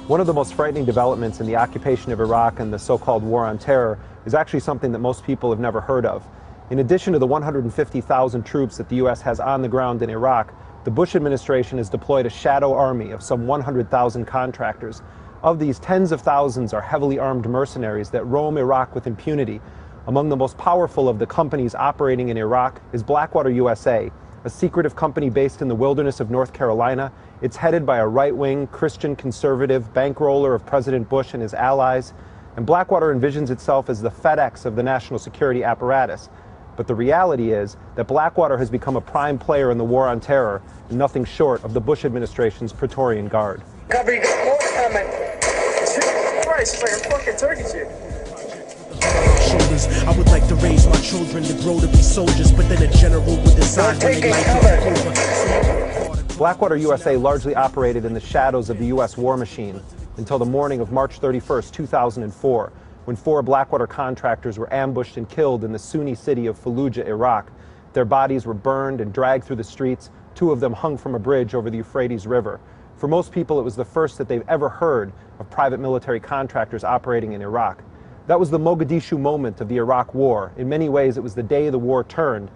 One of the most frightening developments in the occupation of Iraq and the so-called war on terror is actually something that most people have never heard of. In addition to the 150,000 troops that the U.S. has on the ground in Iraq, the Bush administration has deployed a shadow army of some 100,000 contractors. Of these, tens of thousands are heavily armed mercenaries that roam Iraq with impunity. Among the most powerful of the companies operating in Iraq is Blackwater USA, a secretive company based in the wilderness of North Carolina. It's headed by a right-wing, Christian conservative bankroller of President Bush and his allies. And Blackwater envisions itself as the FedEx of the national security apparatus. But the reality is that Blackwater has become a prime player in the war on terror, and nothing short of the Bush administration's Praetorian Guard. Cover, you got more coming. Jesus Christ, it's like a fucking turkey chick. I would like to raise my children to grow to be soldiers, but then a general would decide when they life is over. Blackwater USA largely operated in the shadows of the U.S. war machine until the morning of March 31st, 2004, when 4 Blackwater contractors were ambushed and killed in the Sunni city of Fallujah, Iraq. Their bodies were burned and dragged through the streets. 2 of them hung from a bridge over the Euphrates River. For most people, it was the first that they've ever heard of private military contractors operating in Iraq. That was the Mogadishu moment of the Iraq War. In many ways, it was the day the war turned.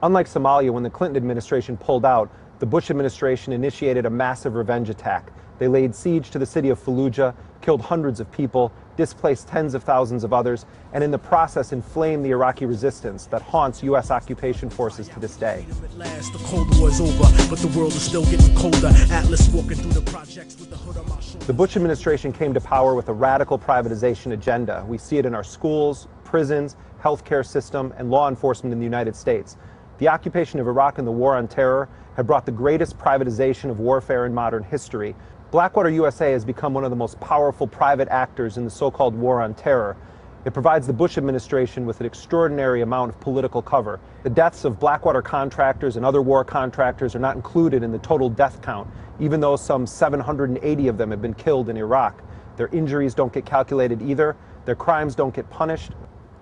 Unlike Somalia, when the Clinton administration pulled out, the Bush administration initiated a massive revenge attack. They laid siege to the city of Fallujah, killed hundreds of people, displaced tens of thousands of others, and in the process inflamed the Iraqi resistance that haunts U.S. occupation forces to this day. The Cold War is over, but the world is still getting colder. Atlas walking through the projects with the hood on my shoulder. The Bush administration came to power with a radical privatization agenda. We see it in our schools, prisons, healthcare system, and law enforcement in the United States. The occupation of Iraq and the war on terror had brought the greatest privatization of warfare in modern history. Blackwater USA has become one of the most powerful private actors in the so-called war on terror. It provides the Bush administration with an extraordinary amount of political cover. The deaths of Blackwater contractors and other war contractors are not included in the total death count, even though some 780 of them have been killed in Iraq. Their injuries don't get calculated either. Their crimes don't get punished.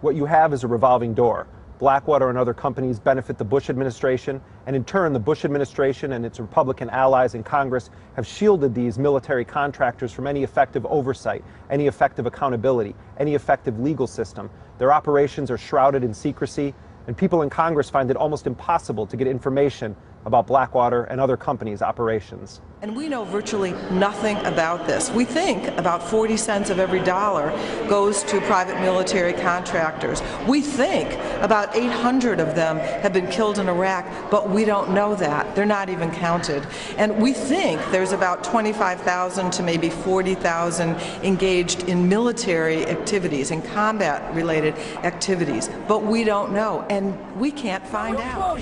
What you have is a revolving door. Blackwater and other companies benefit the Bush administration, and in turn, the Bush administration and its Republican allies in Congress have shielded these military contractors from any effective oversight, any effective accountability, any effective legal system. Their operations are shrouded in secrecy, and people in Congress find it almost impossible to get information about Blackwater and other companies' operations. And we know virtually nothing about this. We think about 40 cents of every dollar goes to private military contractors. We think about 800 of them have been killed in Iraq, but we don't know that. They're not even counted. And we think there's about 25,000 to maybe 40,000 engaged in military activities, in combat-related activities, but we don't know, and we can't find out.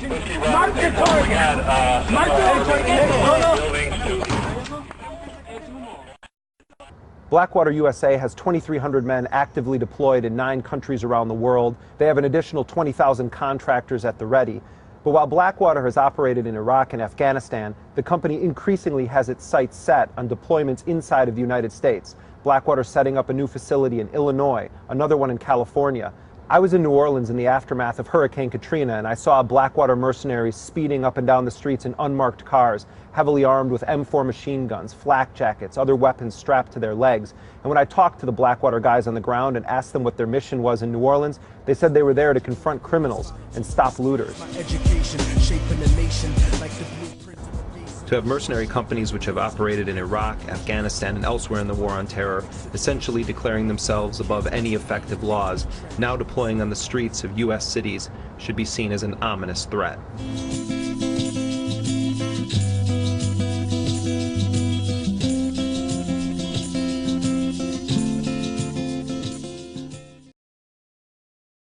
Blackwater USA has 2,300 men actively deployed in 9 countries around the world. They have an additional 20,000 contractors at the ready. But while Blackwater has operated in Iraq and Afghanistan, the company increasingly has its sights set on deployments inside of the United States. Blackwater setting up a new facility in Illinois, another one in California. I was in New Orleans in the aftermath of Hurricane Katrina, and I saw Blackwater mercenaries speeding up and down the streets in unmarked cars, heavily armed with M4 machine guns, flak jackets, other weapons strapped to their legs. And when I talked to the Blackwater guys on the ground and asked them what their mission was in New Orleans, they said they were there to confront criminals and stop looters. To have mercenary companies which have operated in Iraq, Afghanistan, and elsewhere in the war on terror, essentially declaring themselves above any effective laws, now deploying on the streets of U.S. cities, should be seen as an ominous threat.